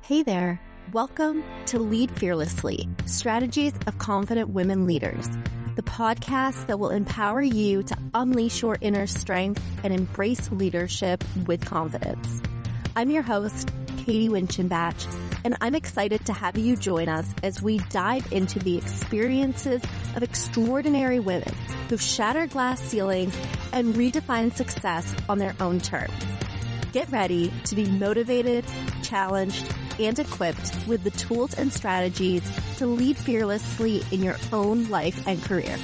Hey there. Welcome to Lead Fearlessly, Strategies of Confident Women Leaders, the podcast that will empower you to unleash your inner strength and embrace leadership with confidence. I'm your host, Katie Winchenbach, and I'm excited to have you join us as we dive into the experiences of extraordinary women who've shattered glass ceilings and redefined success on their own terms. Get ready to be motivated, challenged, and equipped with the tools and strategies to lead fearlessly in your own life and career.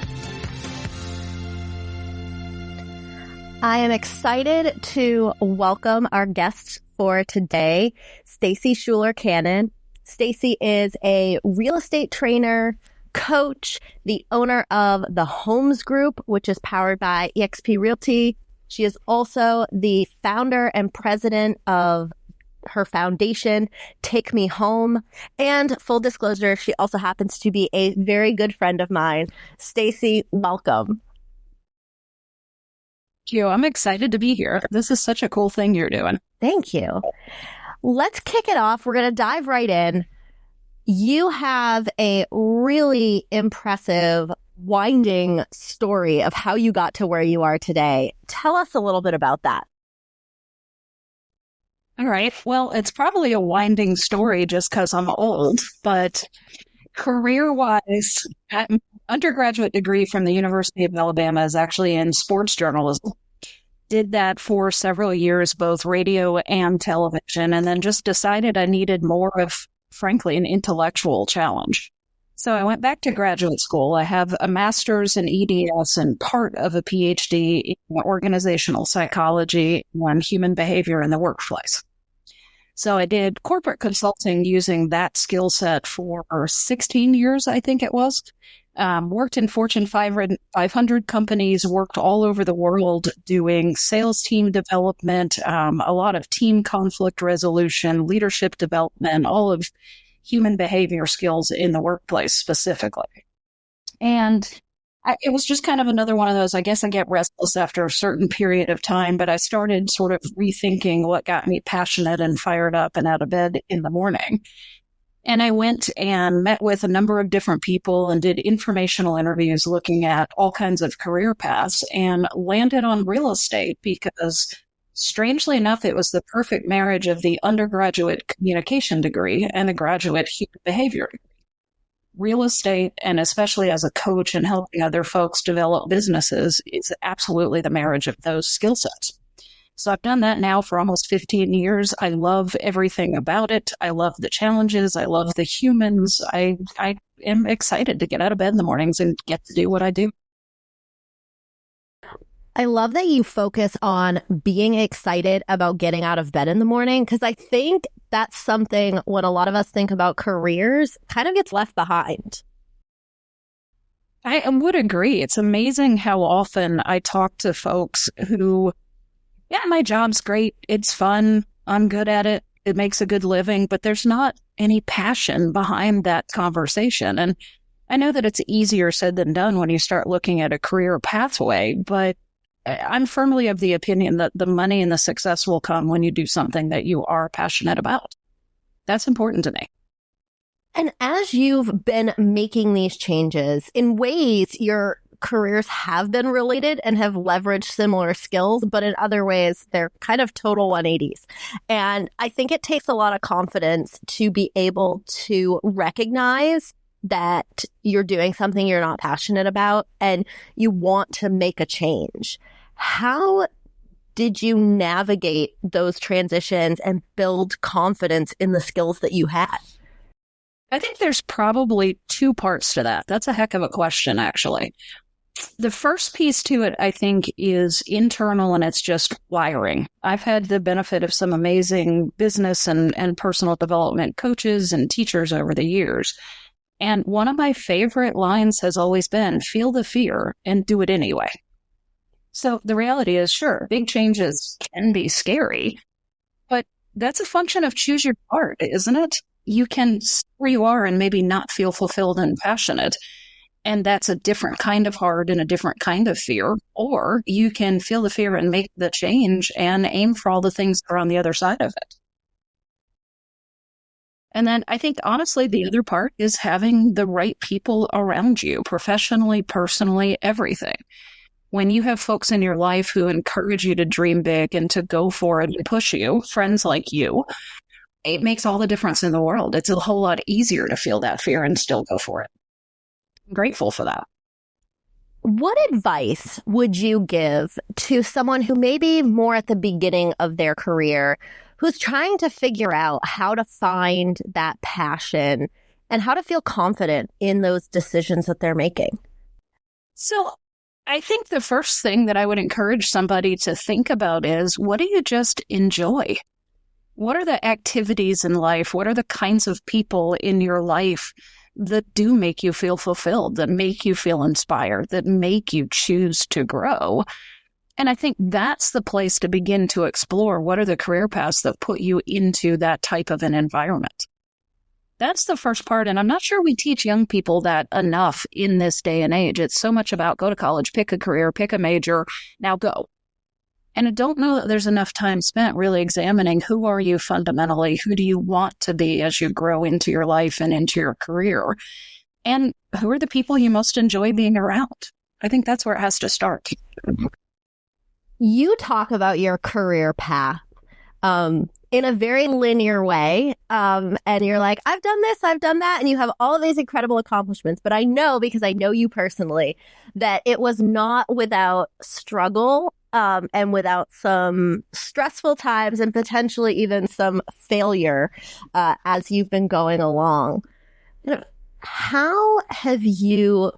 I am excited to welcome our guest for today, Stacey Schuler-Cannon. Stacey is a real estate trainer, coach, the owner of the Homes Group, which is powered by EXP Realty. She is also the founder and president of her foundation, Take Me Home. And full disclosure, she also happens to be a very good friend of mine. Stacey, welcome. Thank you. I'm excited to be here. This is such a cool thing you're doing. Thank you. Let's kick it off. We're going to dive right in. You have a really impressive, winding story of how you got to where you are today. Tell us a little bit about that. All right. Well, it's probably a winding story just because I'm old, but career-wise, undergraduate degree from the University of Alabama is actually in sports journalism. Did that for several years, both radio and television, and then just decided I needed more of, frankly, an intellectual challenge. So I went back to graduate school. I have a master's in EDS and part of a PhD in organizational psychology and human behavior in the workplace. So I did corporate consulting using that skill set for 16 years, I think it was. Worked in Fortune 500 companies, worked all over the world doing sales team development, a lot of team conflict resolution, leadership development, all of human behavior skills in the workplace specifically. And it was just kind of another one of those, I guess I get restless after a certain period of time, but I started sort of rethinking what got me passionate and fired up and out of bed in the morning. And I went and met with a number of different people and did informational interviews looking at all kinds of career paths and landed on real estate because, strangely enough, it was the perfect marriage of the undergraduate communication degree and the graduate human behavior degree. Real estate, and especially as a coach and helping other folks develop businesses, is absolutely the marriage of those skill sets. So I've done that now for almost 15 years. I love everything about it. I love the challenges. I love the humans. I am excited to get out of bed in the mornings and get to do what I do. I love that you focus on being excited about getting out of bed in the morning, because I think that's something when a lot of us think about careers kind of gets left behind. I would agree. It's amazing how often I talk to folks who, yeah, my job's great. It's fun. I'm good at it. It makes a good living, but there's not any passion behind that conversation. And I know that it's easier said than done when you start looking at a career pathway, but I'm firmly of the opinion that the money and the success will come when you do something that you are passionate about. That's important to me. And as you've been making these changes, in ways your careers have been related and have leveraged similar skills, but in other ways, they're kind of total 180s. And I think it takes a lot of confidence to be able to recognize that you're doing something you're not passionate about and you want to make a change. How did you navigate those transitions and build confidence in the skills that you had? I think there's probably two parts to that. That's a heck of a question, actually. The first piece to it, I think, is internal, and it's just wiring. I've had the benefit of some amazing business and personal development coaches and teachers over the years. And one of my favorite lines has always been, feel the fear and do it anyway. So the reality is, sure, big changes can be scary, but that's a function of choose your part, isn't it? You can stay where you are and maybe not feel fulfilled and passionate. And that's a different kind of hard and a different kind of fear. Or you can feel the fear and make the change and aim for all the things that are on the other side of it. And then I think, honestly, the other part is having the right people around you, professionally, personally, everything. When you have folks in your life who encourage you to dream big and to go for it and push you, friends like you, it makes all the difference in the world. It's a whole lot easier to feel that fear and still go for it. I'm grateful for that. What advice would you give to someone who may be more at the beginning of their career, who's trying to figure out how to find that passion and how to feel confident in those decisions that they're making? So I think the first thing that I would encourage somebody to think about is, what do you just enjoy? What are the activities in life? What are the kinds of people in your life that do make you feel fulfilled, that make you feel inspired, that make you choose to grow? And I think that's the place to begin to explore what are the career paths that put you into that type of an environment. That's the first part. And I'm not sure we teach young people that enough in this day and age. It's so much about go to college, pick a career, pick a major, now go. And I don't know that there's enough time spent really examining who are you fundamentally, who do you want to be as you grow into your life and into your career, and who are the people you most enjoy being around. I think that's where it has to start. You talk about your career path in a very linear way, and you're like, I've done this, I've done that, and you have all of these incredible accomplishments. But I know, because I know you personally, that it was not without struggle and without some stressful times and potentially even some failure as you've been going along. How have you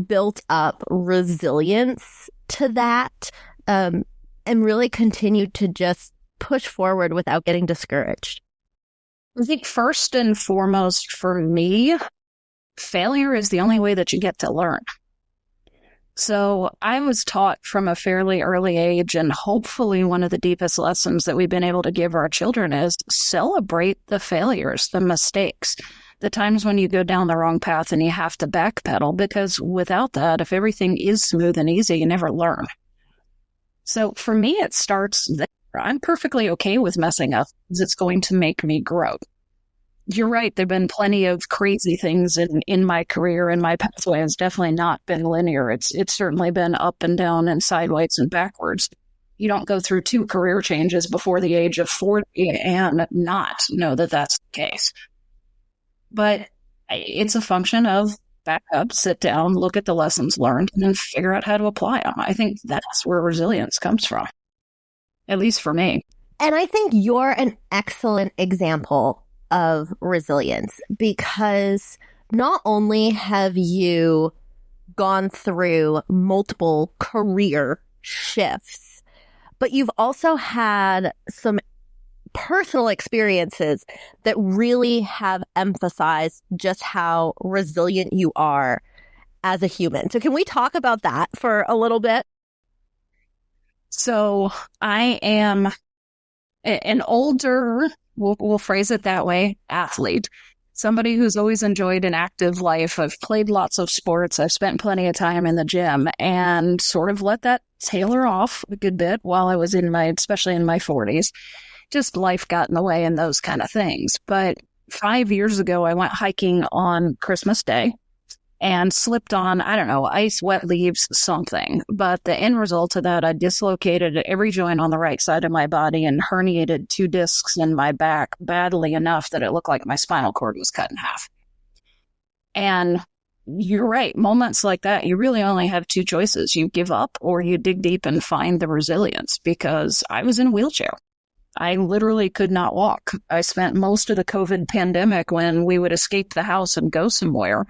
built up resilience to that and really continued to just push forward without getting discouraged? I think first and foremost for me, failure is the only way that you get to learn. So I was taught from a fairly early age, and hopefully one of the deepest lessons that we've been able to give our children is celebrate the failures, the mistakes, the times when you go down the wrong path and you have to backpedal, because without that, if everything is smooth and easy, you never learn. So for me, it starts there. I'm perfectly okay with messing up because it's going to make me grow. You're right. There have been plenty of crazy things in my career, and my pathway has definitely not been linear. It's certainly been up and down and sideways and backwards. You don't go through 2 career changes before the age of 40 and not know that that's the case. But it's a function of back up, sit down, look at the lessons learned, and then figure out how to apply them. I think that's where resilience comes from, at least for me. And I think you're an excellent example of resilience, because not only have you gone through multiple career shifts, but you've also had some personal experiences that really have emphasized just how resilient you are as a human. So can we talk about that for a little bit? So I am an older, we'll phrase it that way, athlete, somebody who's always enjoyed an active life. I've played lots of sports. I've spent plenty of time in the gym and sort of let that tailor off a good bit while I was especially in my 40s. Just life got in the way and those kind of things. But 5 years ago, I went hiking on Christmas Day and slipped on, I don't know, ice, wet leaves, something. But the end result of that, I dislocated every joint on the right side of my body and herniated 2 discs in my back badly enough that it looked like my spinal cord was cut in half. And you're right, moments like that, you really only have 2 choices. You give up or you dig deep and find the resilience, because I was in a wheelchair. I literally could not walk. I spent most of the COVID pandemic, when we would escape the house and go somewhere,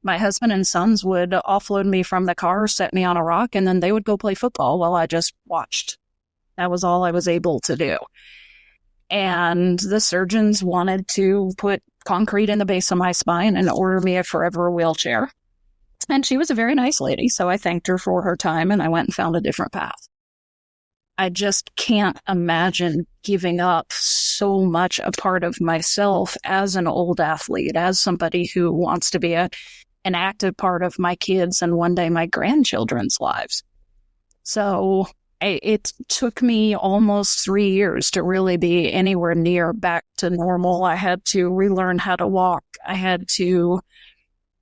my husband and sons would offload me from the car, set me on a rock, and then they would go play football while I just watched. That was all I was able to do. And the surgeons wanted to put concrete in the base of my spine and order me a forever wheelchair. And she was a very nice lady, so I thanked her for her time, and I went and found a different path. I just can't imagine giving up so much a part of myself as an old athlete, as somebody who wants to be an active part of my kids and one day my grandchildren's lives. So It took me almost 3 years to really be anywhere near back to normal. I had to relearn how to walk. I had to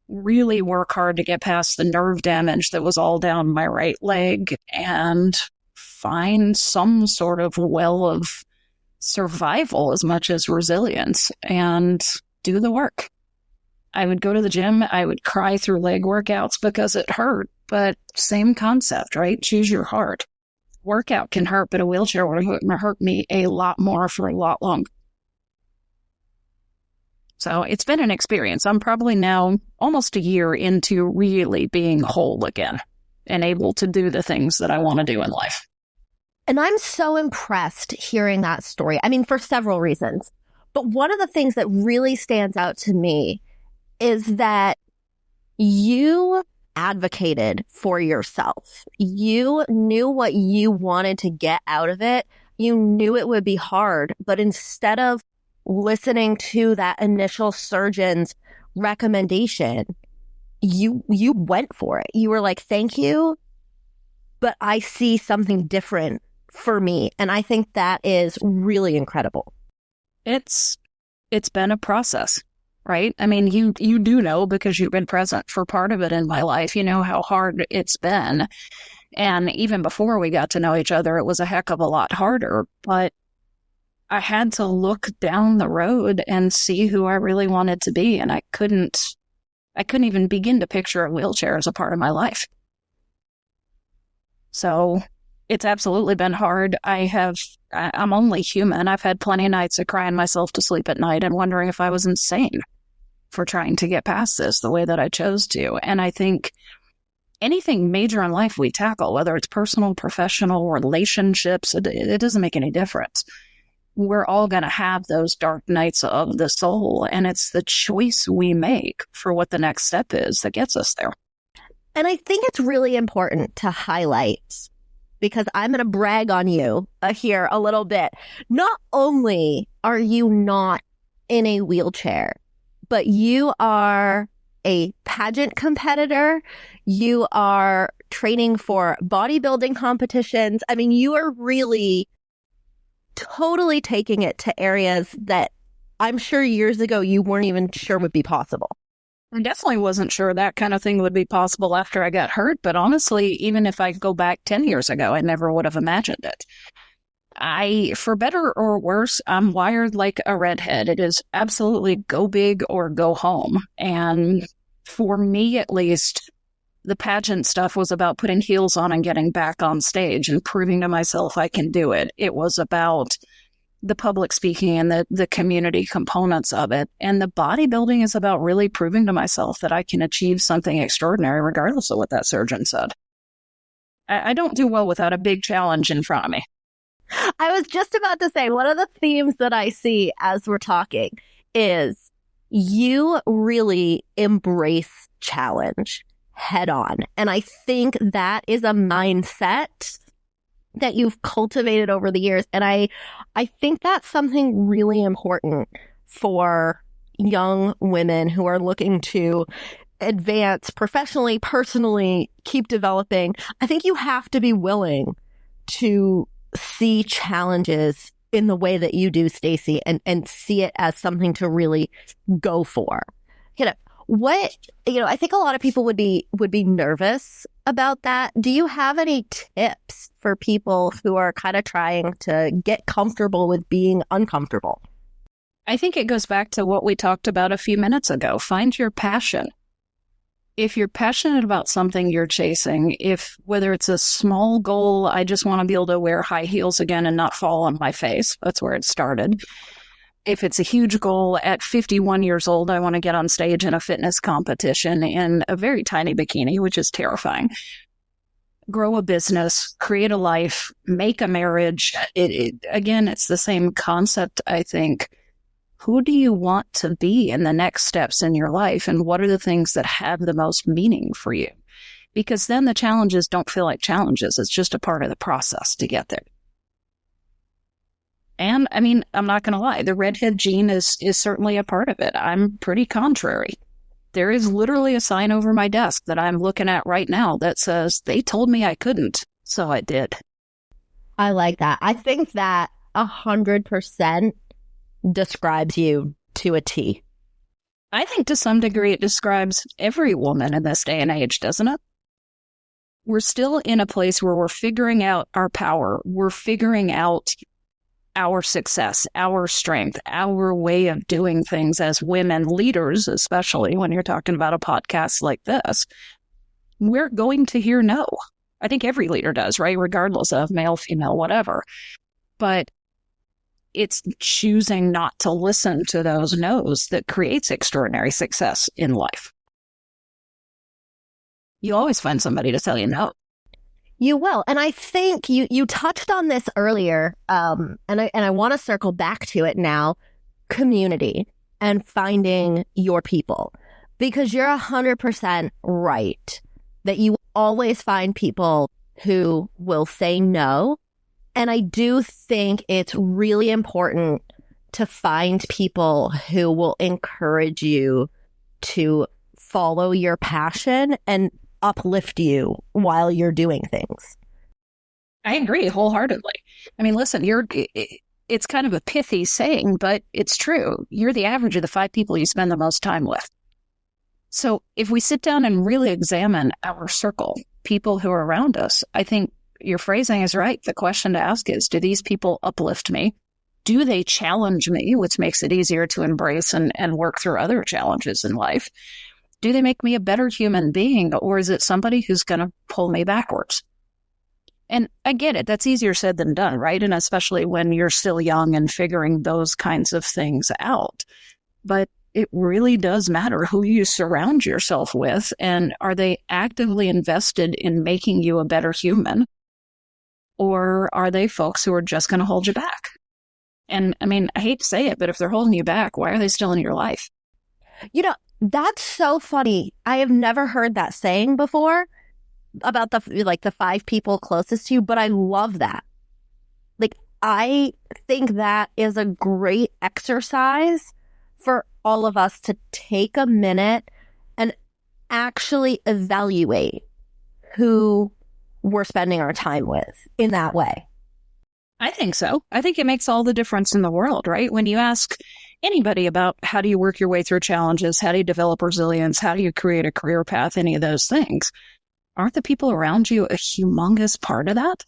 really work hard to get past the nerve damage that was all down my right leg and find some sort of well of survival as much as resilience and do the work. I would go to the gym. I would cry through leg workouts because it hurt, but same concept, right? Choose your heart. Workout can hurt, but a wheelchair would hurt me a lot more for a lot longer. So it's been an experience. I'm probably now almost a year into really being whole again and able to do the things that I want to do in life. And I'm so impressed hearing that story. I mean, for several reasons. But one of the things that really stands out to me is that you advocated for yourself. You knew what you wanted to get out of it. You knew it would be hard, but instead of listening to that initial surgeon's recommendation, you went for it. You were like, thank you, but I see something different for me. And I think that is really incredible. It's been a process, right? I mean, you do know because you've been present for part of it in my life. You know how hard it's been. And even before we got to know each other, it was a heck of a lot harder. But I had to look down the road and see who I really wanted to be. And I couldn't even begin to picture a wheelchair as a part of my life. So it's absolutely been hard. I'm only human. I've had plenty of nights of crying myself to sleep at night and wondering if I was insane for trying to get past this the way that I chose to. And I think anything major in life we tackle, whether it's personal, professional, relationships, it doesn't make any difference. We're all going to have those dark nights of the soul, and it's the choice we make for what the next step is that gets us there. And I think it's really important to highlight, because I'm going to brag on you here a little bit. Not only are you not in a wheelchair, but you are a pageant competitor. You are training for bodybuilding competitions. I mean, you are really totally taking it to areas that I'm sure years ago you weren't even sure would be possible. I definitely wasn't sure that kind of thing would be possible after I got hurt, but honestly, even if I go back 10 years ago, I never would have imagined it. For better or worse, I'm wired like a redhead. It is absolutely go big or go home. And for me, at least, the pageant stuff was about putting heels on and getting back on stage and proving to myself I can do it. It was about the public speaking and the community components of it. And the bodybuilding is about really proving to myself that I can achieve something extraordinary regardless of what that surgeon said. I don't do well without a big challenge in front of me. I was just about to say, one of the themes that I see as we're talking is you really embrace challenge head on. And I think that is a mindset that you've cultivated over the years. And I think that's something really important for young women who are looking to advance professionally, personally, keep developing. I think you have to be willing to see challenges in the way that you do, Stacey, and see it as something to really go for. I think a lot of people would be nervous about that. Do you have any tips for people who are kind of trying to get comfortable with being uncomfortable? I think it goes back to what we talked about a few minutes ago. Find your passion. If you're passionate about something you're chasing, whether it's a small goal, I just want to be able to wear high heels again and not fall on my face. That's where it started. If it's a huge goal, at 51 years old, I want to get on stage in a fitness competition in a very tiny bikini, which is terrifying. Grow a business, create a life, make a marriage. Again, it's the same concept, I think. Who do you want to be in the next steps in your life? And what are the things that have the most meaning for you? Because then the challenges don't feel like challenges. It's just a part of the process to get there. And I mean, I'm not going to lie, the redhead gene is certainly a part of it. I'm pretty contrary. There is literally a sign over my desk that I'm looking at right now that says, they told me I couldn't, so I did. I like that. I think that 100% describes you to a T. I think to some degree it describes every woman in this day and age, doesn't it? We're still in a place where we're figuring out our power. We're figuring out our success, our strength, our way of doing things as women leaders, especially when you're talking about a podcast like this. We're going to hear no. I think every leader does, right? Regardless of male, female, whatever. But it's choosing not to listen to those no's that creates extraordinary success in life. You always find somebody to tell you no. You will. And I think you touched on this earlier, and I want to circle back to it now, community and finding your people. Because you're 100% right that you always find people who will say no. And I do think it's really important to find people who will encourage you to follow your passion and uplift you while you're doing things. I agree wholeheartedly. I mean, listen, it's kind of a pithy saying, but it's true. You're the average of the 5 people you spend the most time with. So if we sit down and really examine our circle, people who are around us, I think your phrasing is right. The question to ask is, do these people uplift me? Do they challenge me, which makes it easier to embrace and work through other challenges in life? Do they make me a better human being, or is it somebody who's going to pull me backwards? And I get it. That's easier said than done, right? And especially when you're still young and figuring those kinds of things out. But it really does matter who you surround yourself with. And are they actively invested in making you a better human? Or are they folks who are just going to hold you back? And I mean, I hate to say it, but if they're holding you back, why are they still in your life? You know, that's so funny. I have never heard that saying before about the 5 people closest to you, but I love that. Like, I think that is a great exercise for all of us to take a minute and actually evaluate who we're spending our time with in that way. I think so. I think it makes all the difference in the world, right? When you ask anybody about how do you work your way through challenges, how do you develop resilience, how do you create a career path, any of those things, aren't the people around you a humongous part of that?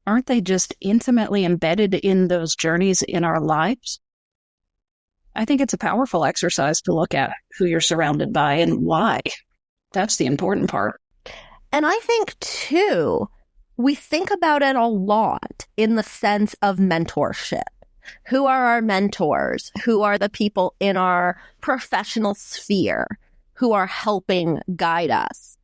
Aren't they just intimately embedded in those journeys in our lives? I think it's a powerful exercise to look at who you're surrounded by and why. That's the important part. And I think, too, we think about it a lot in the sense of mentorship. Who are our mentors? Who are the people in our professional sphere who are helping guide us?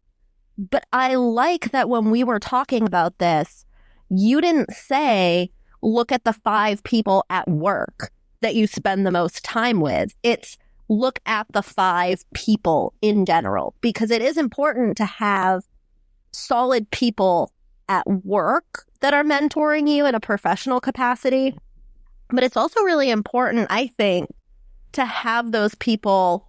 But I like that when we were talking about this, you didn't say, look at the 5 people at work that you spend the most time with. It's look at the 5 people in general, because it is important to have solid people at work that are mentoring you in a professional capacity. But it's also really important, I think, to have those people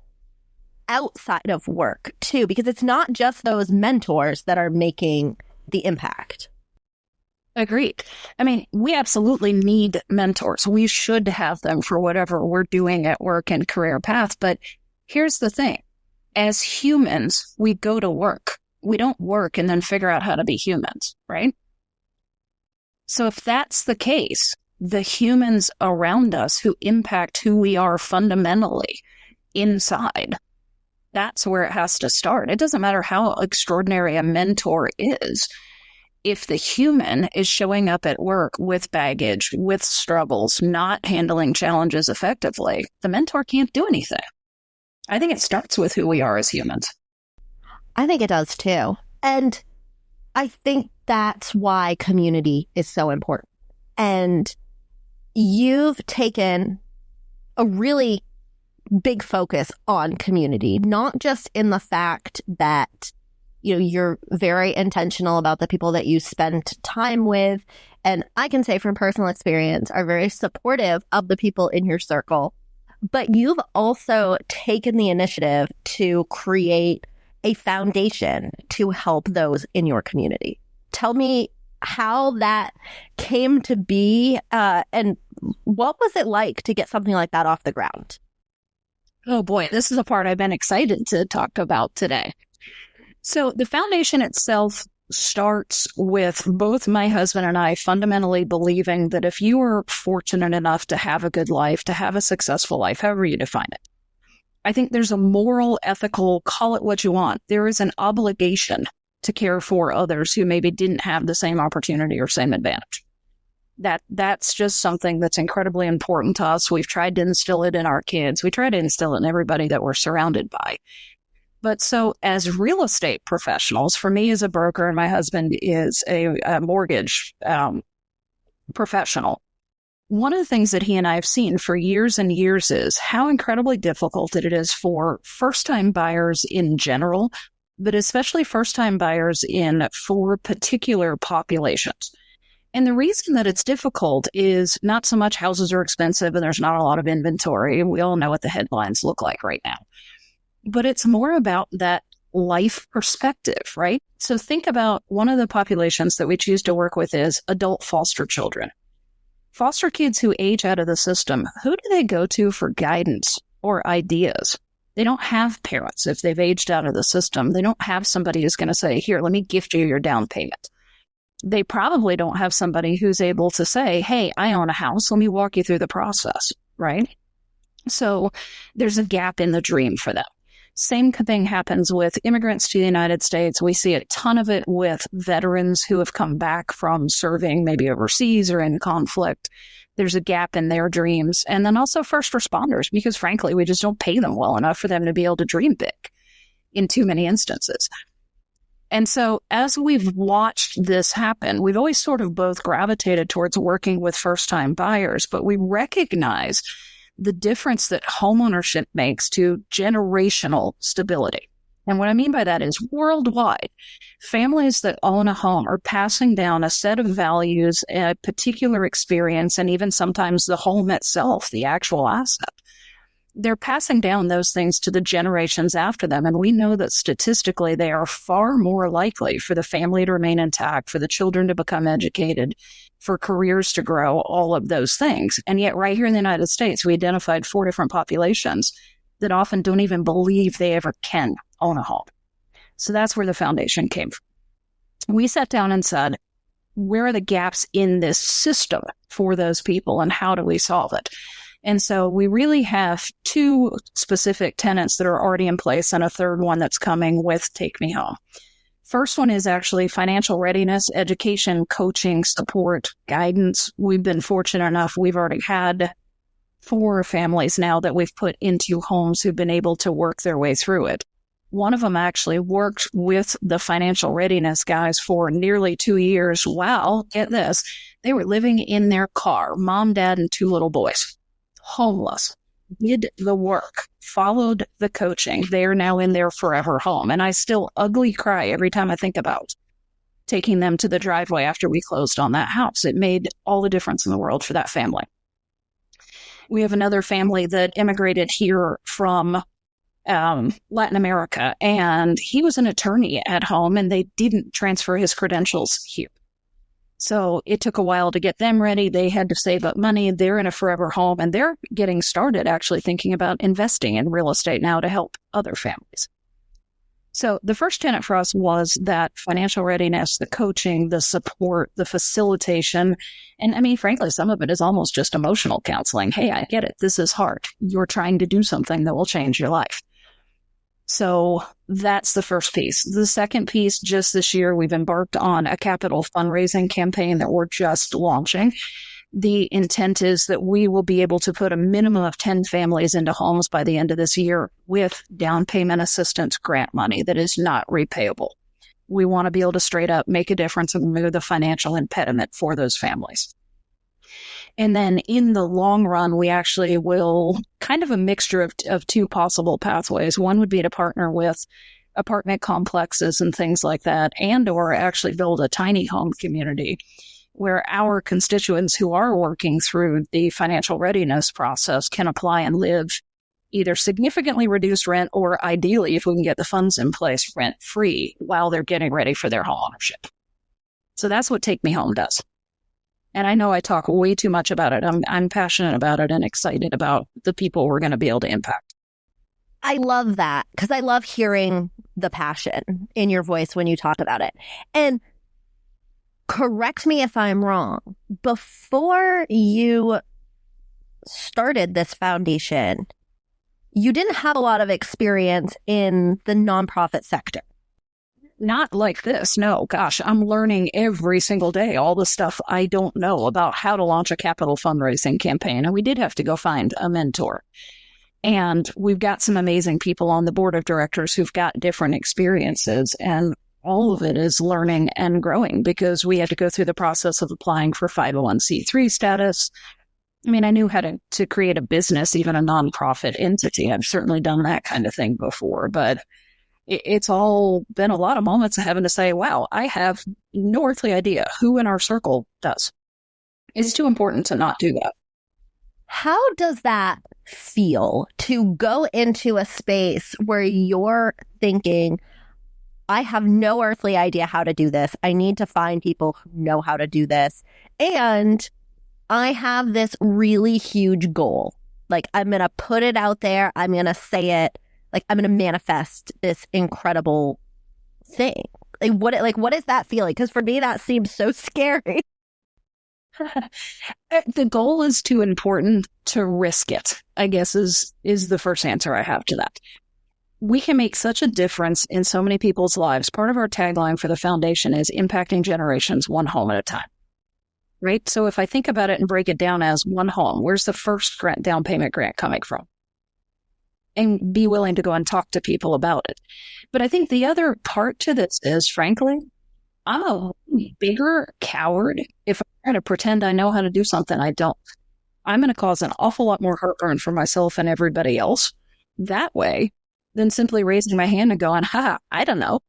outside of work too, because it's not just those mentors that are making the impact. Agreed. I mean, we absolutely need mentors. We should have them for whatever we're doing at work and career path. But here's the thing. As humans, we go to work. We don't work and then figure out how to be humans, right? So if that's the case, the humans around us who impact who we are fundamentally inside, that's where it has to start. It doesn't matter how extraordinary a mentor is. If the human is showing up at work with baggage, with struggles, not handling challenges effectively, the mentor can't do anything. I think it starts with who we are as humans. I think it does too. And I think that's why community is so important. And you've taken a really big focus on community, not just in the fact that, you know, you're very intentional about the people that you spend time with. And I can say from personal experience, are very supportive of the people in your circle. But you've also taken the initiative to create a foundation to help those in your community. Tell me how that came to be, and what was it like to get something like that off the ground? Oh boy, this is a part I've been excited to talk about today. So the foundation itself starts with both my husband and I fundamentally believing that if you are fortunate enough to have a good life, to have a successful life, however you define it, I think there's a moral, ethical, call it what you want. There is an obligation to care for others who maybe didn't have the same opportunity or same advantage. That's just something that's incredibly important to us. We've tried to instill it in our kids. We try to instill it in everybody that we're surrounded by. But so as real estate professionals, for me as a broker, and my husband is a mortgage professional, one of the things that he and I have seen for years and years is how incredibly difficult it is for first-time buyers in general, but especially first-time buyers in for particular populations. And the reason that it's difficult is not so much houses are expensive and there's not a lot of inventory. We all know what the headlines look like right now. But it's more about that life perspective, right? So think about one of the populations that we choose to work with is adult foster children. Foster kids who age out of the system, who do they go to for guidance or ideas? They don't have parents if they've aged out of the system. They don't have somebody who's going to say, here, let me gift you your down payment. They probably don't have somebody who's able to say, hey, I own a house. Let me walk you through the process, right? So there's a gap in the dream for them. Same thing happens with immigrants to the United States. We see a ton of it with veterans who have come back from serving maybe overseas or in conflict. There's a gap in their dreams. And then also first responders, because frankly, we just don't pay them well enough for them to be able to dream big in too many instances. And so as we've watched this happen, we've always sort of both gravitated towards working with first-time buyers, but we recognize the difference that homeownership makes to generational stability. And what I mean by that is worldwide, families that own a home are passing down a set of values, a particular experience, and even sometimes the home itself, the actual asset. They're passing down those things to the generations after them. And we know that statistically, they are far more likely for the family to remain intact, for the children to become educated, for careers to grow, all of those things. And yet right here in the United States, we identified 4 different populations that often don't even believe they ever can own a home. So that's where the foundation came from. We sat down and said, where are the gaps in this system for those people and how do we solve it? And so we really have 2 specific tenets that are already in place and a third one that's coming with Take Me Home. First one is actually financial readiness, education, coaching, support, guidance. We've been fortunate enough. We've already had 4 families now that we've put into homes who've been able to work their way through it. One of them actually worked with the financial readiness guys for nearly 2 years. Wow, get this. They were living in their car, mom, dad, and 2 little boys. Homeless, did the work, followed the coaching. They are now in their forever home. And I still ugly cry every time I think about taking them to the driveway after we closed on that house. It made all the difference in the world for that family. We have another family that immigrated here from Latin America, and he was an attorney at home, and they didn't transfer his credentials here. So it took a while to get them ready. They had to save up money. They're in a forever home, and they're getting started actually thinking about investing in real estate now to help other families. So the first tenet for us was that financial readiness, the coaching, the support, the facilitation. And I mean, frankly, some of it is almost just emotional counseling. Hey, I get it. This is hard. You're trying to do something that will change your life. So that's the first piece. The second piece, just this year, we've embarked on a capital fundraising campaign that we're just launching. The intent is that we will be able to put a minimum of 10 families into homes by the end of this year with down payment assistance grant money that is not repayable. We want to be able to straight up make a difference and remove the financial impediment for those families. And then in the long run, we actually will kind of a mixture of 2 possible pathways. One would be to partner with apartment complexes and things like that, and or actually build a tiny home community where our constituents who are working through the financial readiness process can apply and live either significantly reduced rent or ideally, if we can get the funds in place, rent free while they're getting ready for their home ownership. So that's what Take Me Home does. And I know I talk way too much about it. I'm passionate about it and excited about the people we're going to be able to impact. I love that because I love hearing the passion in your voice when you talk about it. And correct me if I'm wrong. Before you started this foundation, you didn't have a lot of experience in the nonprofit sector. Not like this. No, gosh, I'm learning every single day all the stuff I don't know about how to launch a capital fundraising campaign. And we did have to go find a mentor. And we've got some amazing people on the board of directors who've got different experiences. And all of it is learning and growing because we had to go through the process of applying for 501c3 status. I mean, I knew how to create a business, even a nonprofit entity. I've certainly done that kind of thing before, but it's all been a lot of moments of having to say, wow, I have no earthly idea who in our circle does. It's too important to not do that. How does that feel to go into a space where you're thinking, I have no earthly idea how to do this. I need to find people who know how to do this. And I have this really huge goal. Like, I'm going to put it out there. I'm going to say it. Like, I'm going to manifest this incredible thing. What does that feel like? Because for me, that seems so scary. The goal is too important to risk it, I guess is the first answer I have to that. We can make such a difference in so many people's lives. Part of our tagline for the foundation is impacting generations one home at a time. Right? So if I think about it and break it down as one home, where's the first down payment grant coming from? And be willing to go and talk to people about it. But I think the other part to this is, frankly, I'm a bigger coward if I try to pretend I know how to do something I don't. I'm going to cause an awful lot more heartburn for myself and everybody else that way than simply raising my hand and going, I don't know.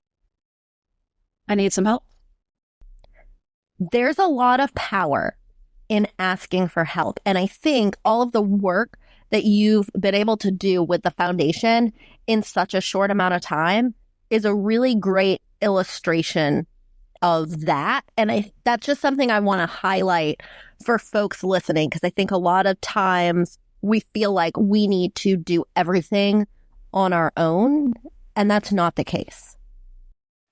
I need some help. There's a lot of power in asking for help. And I think all of the work that you've been able to do with the foundation in such a short amount of time is a really great illustration of that. And that's just something I want to highlight for folks listening, because I think a lot of times we feel like we need to do everything on our own, and that's not the case.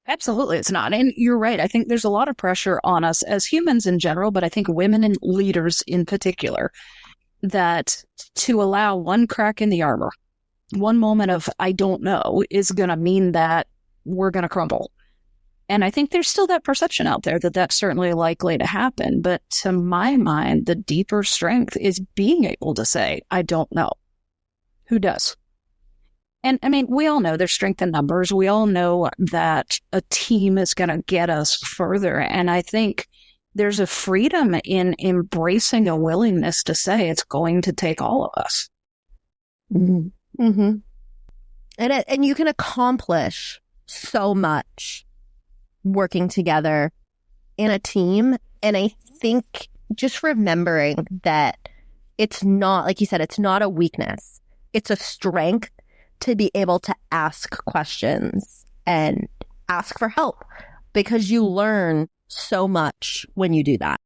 Absolutely, it's not. And you're right. I think there's a lot of pressure on us as humans in general, but I think women and leaders in particular, that to allow one crack in the armor, one moment of I don't know is going to mean that we're going to crumble. And I think there's still that perception out there that that's certainly likely to happen. But to my mind, the deeper strength is being able to say, I don't know. Who does? And I mean, we all know there's strength in numbers. We all know that a team is going to get us further. And I think there's a freedom in embracing a willingness to say it's going to take all of us. Mm-hmm. Mm-hmm. And you can accomplish so much working together in a team. And I think just remembering that it's not, like you said, it's not a weakness. It's a strength to be able to ask questions and ask for help, because you learn so much when you do that.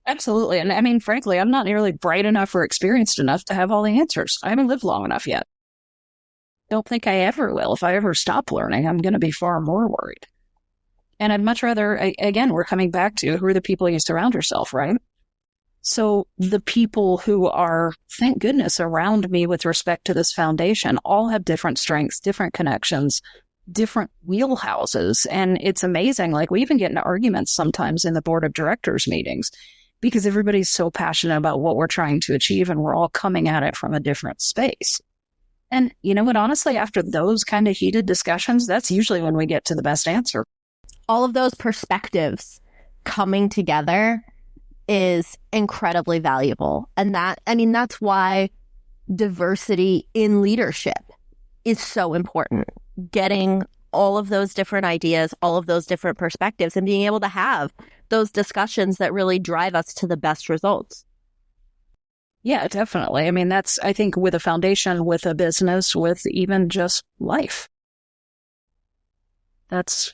Absolutely. And I mean, frankly, I'm not nearly bright enough or experienced enough to have all the answers. I haven't lived long enough yet. Don't think I ever will. If I ever stop learning, I'm going to be far more worried. And I'd much rather, again, we're coming back to who are the people you surround yourself, right? So the people who are, thank goodness, around me with respect to this foundation all have different strengths, different connections, different wheelhouses. And it's amazing. Like, we even get into arguments sometimes in the board of directors meetings because everybody's so passionate about what we're trying to achieve and we're all coming at it from a different space. And you know what, honestly, after those kind of heated discussions, that's usually when we get to the best answer. All of those perspectives coming together is incredibly valuable. And that's why diversity in leadership is so important. Getting all of those different ideas, all of those different perspectives, and being able to have those discussions that really drive us to the best results. Yeah, definitely. I mean, that's, I think, with a foundation, with a business, with even just life. That's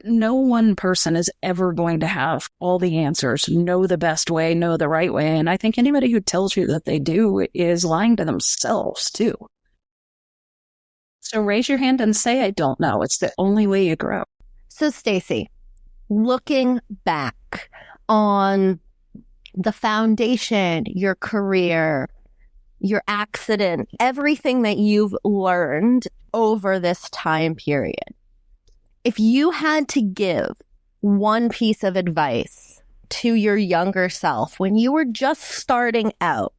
no one person is ever going to have all the answers, know the best way, know the right way. And I think anybody who tells you that they do is lying to themselves too. So raise your hand and say, I don't know. It's the only way you grow. So Stacey, looking back on the foundation, your career, your accident, everything that you've learned over this time period, if you had to give one piece of advice to your younger self when you were just starting out,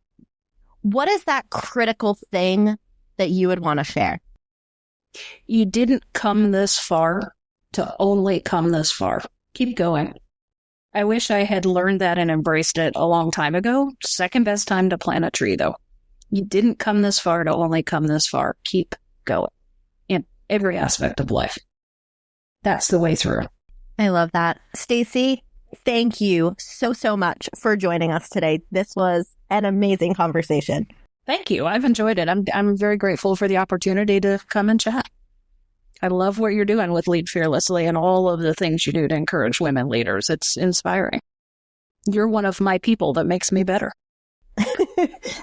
what is that critical thing that you would want to share? You didn't come this far to only come this far. Keep going. I wish I had learned that and embraced it a long time ago. Second best time to plant a tree, though. You didn't come this far to only come this far. Keep going in every aspect of life. That's the way through. I love that. Stacey, thank you so much for joining us today. This was an amazing conversation. Thank you. I've enjoyed it. I'm very grateful for the opportunity to come and chat. I love what you're doing with Lead Fearlessly and all of the things you do to encourage women leaders. It's inspiring. You're one of my people that makes me better.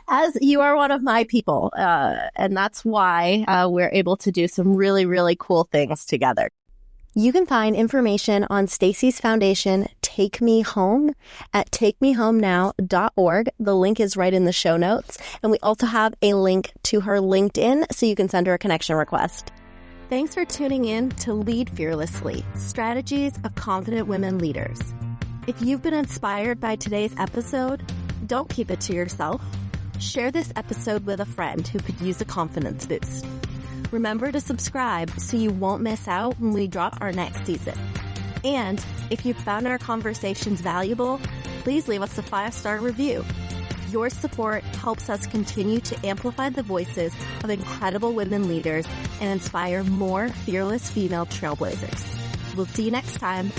As you are one of my people. And that's why we're able to do some really, really cool things together. You can find information on Stacey's foundation, Take Me Home, at takemehomenow.org. The link is right in the show notes. And we also have a link to her LinkedIn, so you can send her a connection request. Thanks for tuning in to Lead Fearlessly, Strategies of Confident Women Leaders. If you've been inspired by today's episode, don't keep it to yourself. Share this episode with a friend who could use a confidence boost. Remember to subscribe so you won't miss out when we drop our next season. And if you found our conversations valuable, please leave us a 5-star review. Your support helps us continue to amplify the voices of incredible women leaders and inspire more fearless female trailblazers. We'll see you next time.